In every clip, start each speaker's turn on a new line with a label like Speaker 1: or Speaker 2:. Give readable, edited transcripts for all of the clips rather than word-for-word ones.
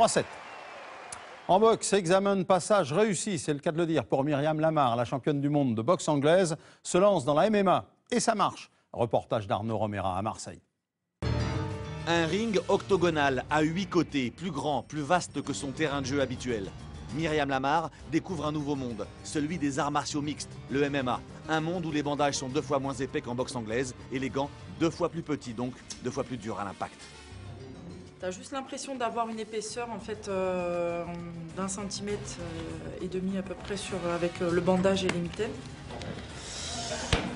Speaker 1: 3-7. En boxe, examen de passage réussi, c'est le cas de le dire, pour Myriam Lamar, la championne du monde de boxe anglaise, se lance dans la MMA. Et ça marche. Reportage d'Arnaud Romera à Marseille.
Speaker 2: Un ring octogonal à 8 côtés, plus grand, plus vaste que son terrain de jeu habituel. Myriam Lamar découvre un nouveau monde, celui des arts martiaux mixtes, le MMA. Un monde où les bandages sont 2 fois moins épais qu'en boxe anglaise et les gants 2 fois plus petits, donc 2 fois plus durs à l'impact.
Speaker 3: T'as juste l'impression d'avoir une épaisseur en fait d'1,5 centimètre et demi à peu près avec le bandage et les mitaines.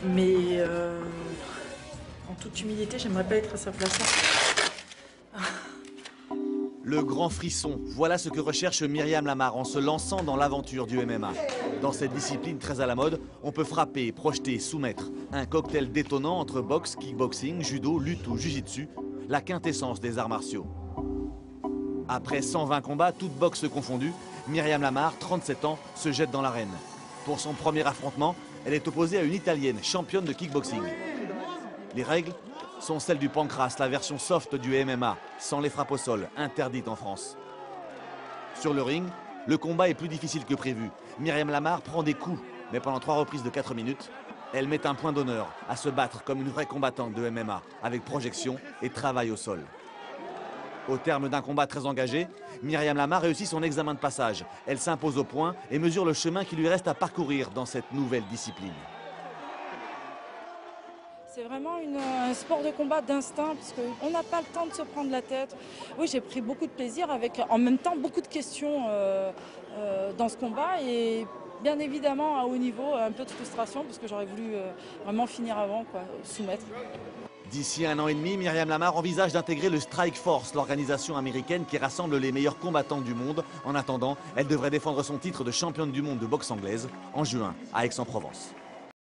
Speaker 3: Mais en toute humilité, j'aimerais pas être à sa place.
Speaker 2: Le grand frisson, voilà ce que recherche Myriam Lamar en se lançant dans l'aventure du MMA. Dans cette discipline très à la mode, on peut frapper, projeter, soumettre. Un cocktail détonnant entre boxe, kickboxing, judo, lutte ou jiu-jitsu, la quintessence des arts martiaux. Après 120 combats, toutes boxes confondues, Myriam Lamar, 37 ans, se jette dans l'arène. Pour son premier affrontement, elle est opposée à une Italienne, championne de kickboxing. Les règles sont celles du pancrace, la version soft du MMA, sans les frappes au sol, interdites en France. Sur le ring, le combat est plus difficile que prévu. Myriam Lamar prend des coups, mais pendant 3 reprises de 4 minutes, elle met un point d'honneur à se battre comme une vraie combattante de MMA, avec projection et travail au sol. Au terme d'un combat très engagé, Myriam Lamar réussit son examen de passage. Elle s'impose au point et mesure le chemin qui lui reste à parcourir dans cette nouvelle discipline.
Speaker 3: C'est vraiment un sport de combat d'instinct parce qu'on n'a pas le temps de se prendre la tête. Oui, j'ai pris beaucoup de plaisir avec en même temps beaucoup de questions dans ce combat et bien évidemment à haut niveau un peu de frustration parce que j'aurais voulu vraiment finir avant, soumettre.
Speaker 2: D'ici 1 an et demi, Myriam Lamar envisage d'intégrer le Strike Force, l'organisation américaine qui rassemble les meilleurs combattants du monde. En attendant, elle devrait défendre son titre de championne du monde de boxe anglaise en juin à Aix-en-Provence.